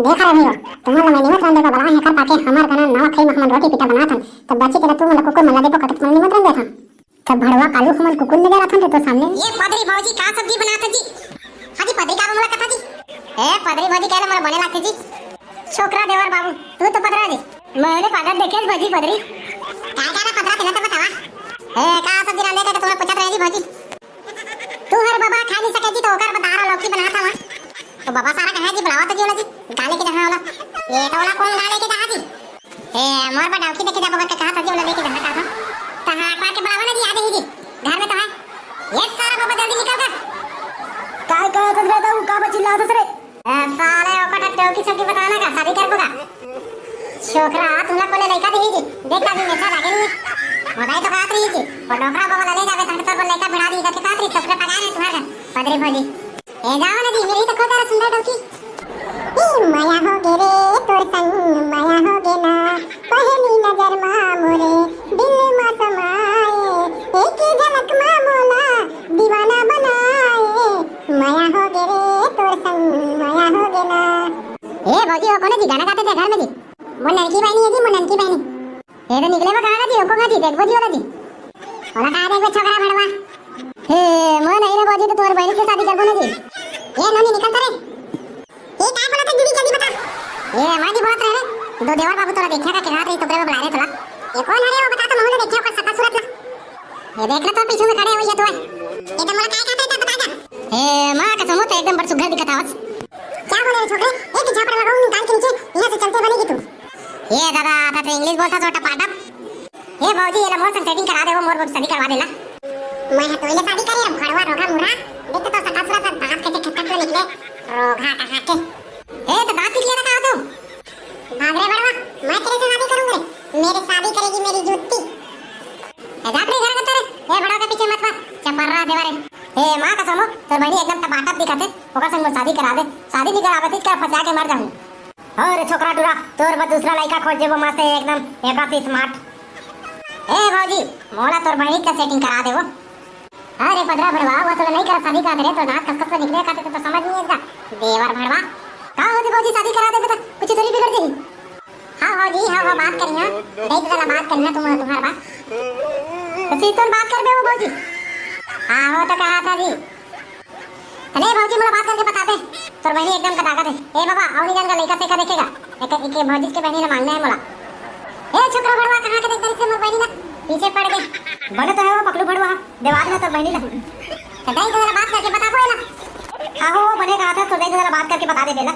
देखा रे भैया तुम्हाला मैं निमंत्रण देको बला है कर पाके हमार गाना नवा खाई हमन रोटी पिटा बनाथन तब बच्चे तेरा तू मला कुकुर मला देको कत मन निमंत्रण देथन तब भड़वा कालू हमन कुकुर ले जाथन तो सामने ये पदरी भौजी का सब्जी बनात जी हाजी पदरी का मला कथा जी ए पदरी भौजी कहले मला बने लागते जी छोकरा देवर बाबू तू तो पदरा जी मैंने पागल देखे भौजी पदरी काय काय पदरा पहले तो बतावा ए का सब्जी रांधे का तुम्हें पूछत रही भौजी तू हर बाबा खा नहीं सके जी तो ओकर दारा लौकी बनाता हुआ तो बाबा सारा कहा जी बुलावा तो जी वाला जी गाले के जहां वाला ये तो वाला कौन गाले के जहां जी ए मोर बड़ाव की देखे जा बाबा का कहा था जी वाला लेके जहां का था तहां पा के बुलावा ना जी आते ही जी घर में तो है ये सारा बाबा जल्दी निकल कर काय काय तो रहता हूं का बचिल्ला तो रे साले ओका टट्टे की सब्जी बताना का शादी कर कोगा छोकरा तुला कोले लइका दे जी देखा जी मेसा लागे नहीं होदाई तो खात रही जी और डोकरा बाबा ले जावे तंग तो लइका बिना दी के खात रही सबके पगाने तुम्हारे पदरी भौजी ए जाओ ना जी मेरी तो खोता सुंदर डोकी माया हो गे रे तोर संग माया हो गे ना पहली नजर मा मोरे दिल मा समाए एक झलक मा मोला दीवाना बनाए माया हो गे रे तोर संग माया हो गे ना ए भौजी ओ कोने जी गाना गाते थे घर में जी वो ननकी बहनी है जी वो ननकी बहनी ये तो निकले में कहा जी ओको जी देख भौजी वाला जी वाला कहा देखो छोकरा भड़वा हे मैं नहीं रे भौजी तो तोर बहनी से शादी करबो ना जी ये ननी निकल करे ये काय बोलत दीदी जल्दी बता ये हमारी जी बोलत रहे दो देवर बाबू तोरा देखा का केना रे तो बुला रहे तोला ये कौन है रे वो बता तो मोहल्ले देखियो का सकल सूरत ना ये देख ले तो पीछे में खड़े हुई है तो एकदम मला काय कहता है बता जा ए मां का समूह तो एकदम बड़ सुघर दिखत आवत क्या बोले रे छोकरे एक झापड़ लगाऊं निकाल के नीचे यहां से चलते बनेगी तू ये दादा था तो इंग्लिश बोलता छोटा पाटप ये भौजी ये मोर से सेटिंग करा दे वो मोर शादी करवा देला मैं तो शादी करी रे भड़वा रोगा मुरा देख तो सकल सूरत दांत कैसे खटखट के निकले रोगा कहा के ए तो दांत निकले ना कहा तो भाग रे बड़वा मैं तेरे से शादी करूंगा मेरे शादी करेगी मेरी जूती ए जाप रे घर के तेरे ए बड़ा के पीछे मत मत चपररा देवरे ए मां का समो तो बड़ी एकदम टपाटप दिखते ओका संग शादी करा दे शादी नहीं करावत का फंसा के मर जाऊं और छोकरा टुरा तोर बस दूसरा लड़का खोज देबो मस्त एकदम एकासी स्मार्ट ए भौजी मोला तोर बड़ी का सेटिंग करा देबो अरे पदरा भड़वा वो तो नहीं कर शादी करा दे तो नाक कस कस निकले काते तो समझ नहीं आता देवर भड़वा का होती भौजी शादी करा दे बेटा कुछ थोड़ी बिगड़ जाएगी हां भौजी हां बात करिया देख जरा बात करना तुम्हारा बात तो सीतन बात कर बे वो भौजी हां वो तो कहा था जी अरे भौजी मोला बात करके बता दे तोर बहनी एकदम का ताकत है ए बाबा औनी जान का लड़का से का देखेगा एक भौजी के बहनी ने मांगना है मोला ए छोकरा भड़वा कहां के देख कर से मोर बहनी ना पीछे पड़ गए बने तो है वो पकड़ू भड़वा देवार में तो बहनी ना तो जरा बात करके बता कोई ना हां वो बने कहा था तो जरा बात करके बता दे बेला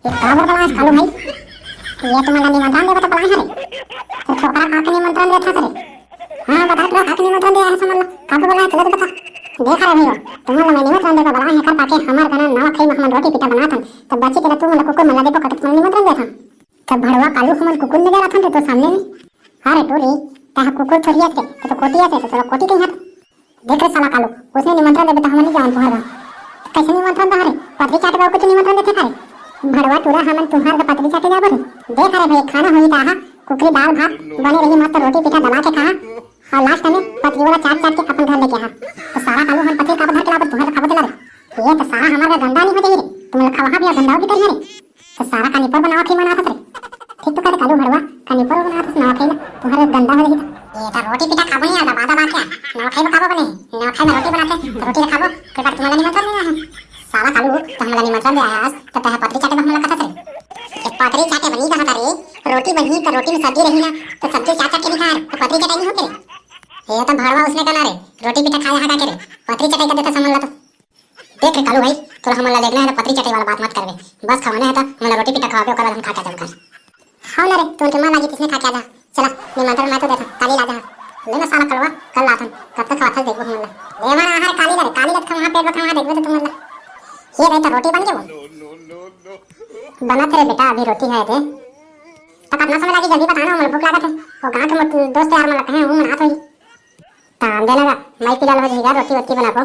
ये काबर बला कालू भाई ये तुम्हारा निमंत्रण दे बता बला है तो छोकरा का के निमंत्रण देता करे हां बता तो का के निमंत्रण दे है समझ का बोला है चलो बता देखा रे भैया तुम्हाला मैं निमंत्रण देको बला है कर पाके हमार गाना नवा खाई हमन रोटी पिटा बनाथन तब बच्चे तेरा तू मला कुकुर मला देको कत मन निमंत्रण देथन तब भड़वा कालू हमन कुकुर ले जाथन तो सामने में अरे टोरी ता कुकुर थोड़ी आते तो कोटी आते तो कोटी कहीं हाथ देख रे साला कालू उसने निमंत्रण दे बेटा हमन जान तुम्हारा कैसे निमंत्रण दा रे पत्री चाटे बाबू को निमंत्रण देते करे भड़वा टूरा हमन तुम्हार का पत्री चाटे जाबो देख रे भाई खाना होई ता कुकरी दाल भात बने रही मस्त रोटी पिटा दबा के खा और लास्ट में पत्री वाला चाट चाट के अपन घर लेके आ तो सारा कालू हम पत्री का भर के लाबो तुम्हारे खाबो दिला रे ये तो सारा हमारा गंदा नहीं हो जाई रे तुम लोग खावा भी गंदा भी कर रे तो सारा का निपर बनाओ थी मना रे ठीक तो करे कालू भड़वा का निपर बना तो ना खाइला तुम्हारे गंदा हो जाई ये तो रोटी पिटा खाबो नहीं दबा दबा के ना खाइबो खाबो बने ना खाइबो रोटी बनाते रोटी खाबो के बाद तुम्हारा निमंत्रण नहीं है सारा कालू तो हमारा निमंत्रण दे आया तो तह पत्री चाटे हमला कथा रे एक पत्री चाटे बनी कहा रे रोटी बनी तो रोटी में सब्जी रही ना तो सब्जी चाट चाट के नहीं खा तो पत्री चाटे नहीं होते ये तो भड़वा उसने करना रे रोटी पिटा खाया हटा के रे पत्री चाटे कर देता समझ ला तो देख रे कालू भाई तो हमला देखना है तो पत्री चाटे वाला बात मत करबे बस खाना है तो हमला रोटी पिटा खावे ओकर बाद हम खा के जाम कर हां ना रे तू के मां लागी किसने खा के जा चला निमंत्रण मैं तो देता काली ला जा लेना साला कलवा कल लाथन कब तक खाता देखो हमला ले मारा आहार काली ला काली लत खा पेट खा देखबे तो तुम्हारा ये रहता रोटी बन गयो बना तेरे बेटा अभी रोटी है थे तब अपना समय लगी जल्दी बताना मुझे भूख लागत है और गांव के मोट दोस्त यार मला कहे हूं मना तो ताम दे लगा मैं पिला हो जाएगा रोटी वोटी बना को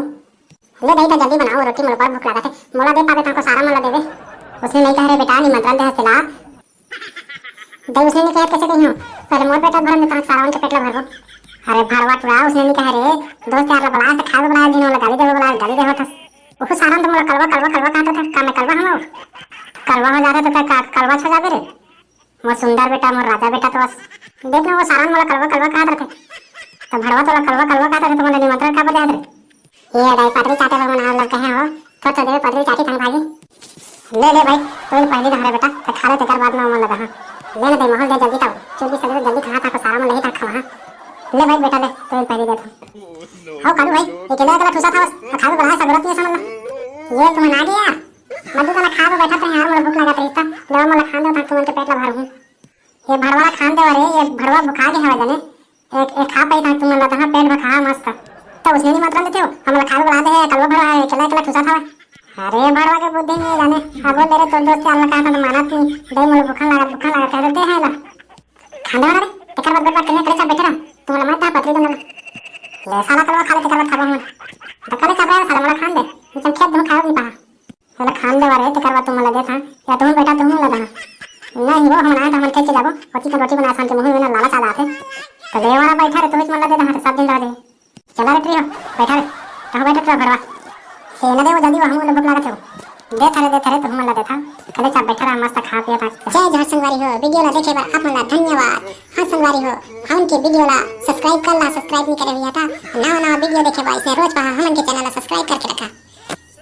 ले दई तो जल्दी बनाओ रोटी मुझे पर भूख लागत है मोला दे पावे ताको सारा मोला देवे उसने नहीं कह रे बेटा निमंत्रण दे हसला दई उसने नहीं कह कैसे कहियो पहले मोर पेट भर में ता सारा उनके पेट भर अरे भरवा टुरा उसने नहीं कह रे दोस्त यार बुला से खावे बुला दिन वाला गाली दे होता वो सारा तो मोला कलवा कलवा कलवा कहता था का मैं कलवा हम कलवा हो जाता तो क्या कलवा छो जाबे रे। मोर सुंदर बेटा मोर राजा बेटा तो बस देख ना वो सारा मोला कलवा कलवा कहा रहते तो भड़वा तोला कलवा कलवा कहा रहते तो मोला निमंत्रण का बजा रे। ये दाई पतरी चाटे पर मना लग कहे हो तो दे पतरी चाटी थन भाई ले ले भाई तो पहले दहारे बेटा तो खा ले तेकर बाद में मन लगा ले ले दे महल दे जल्दी ताऊ जल्दी से जल्दी खा था को सारा मन नहीं था खा ले भाई बेटा ले तो पहले दे था हां कालू भाई ये केला केला ठुसा था बस खा बड़ा सगरत नहीं समझ ये तुम ना गया मधु का खा के बैठा था यार मोला भूख लगा था ले मोला खान दो था तुम के पेट ला भर हूं ये भड़वा खान दे रे ये भड़वा भुखा के है जाने एक खा पाई था तुम ला था पेट में खा मस्त तो उसने नहीं मात्रा देते हो हम खा बड़ा दे कलवा भरा है केला केला ठुसा था अरे भड़वा के बुद्धि नहीं जाने अब बोल रे तो दोस्त अल्लाह कहा था माना तू दे मोला भूखा लगा कह दे है ला खाने वाला रे तेकर बाद बेटा केले करे बैठे रहा तुम ला मत पतरी दे ले साला कलवा खा ले तेकर बाद खाबा तो कले सब साला मोला खान दे तुम खेत धो खाओ नहीं पा hele खान दे वाले तेकर बाद तुम ला दे था या तुम बेटा तुम ला दा नहीं वो हम ना तो हम खेत जाबो होती का रोटी बना सान के मुंह में लाला साला आते तो ले वाला बैठा रे तुम मन ला दे सब दिन रह दे चला रे ट्रियो बैठा रे कहां बैठा ट्रियो भड़वा से ना दे वो जल्दी हम लोग भूख लगा थे दे थारे तो हम ला दे था कले सब बैठा रहा मस्त खा पिया था जय जहाँ संगवारी हो वीडियो ला देखे बार आप मला धन्यवाद हां संगवारी हो हम के वीडियो ला सब्सक्राइब कर ला सब्सक्राइब नहीं करे हुआ था नया नया वीडियो देखे बा इसने रोज पहा हम के चैनल ला सब्सक्राइब करके रखा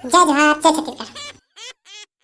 जय जहाँ जय छत्तीसगढ़।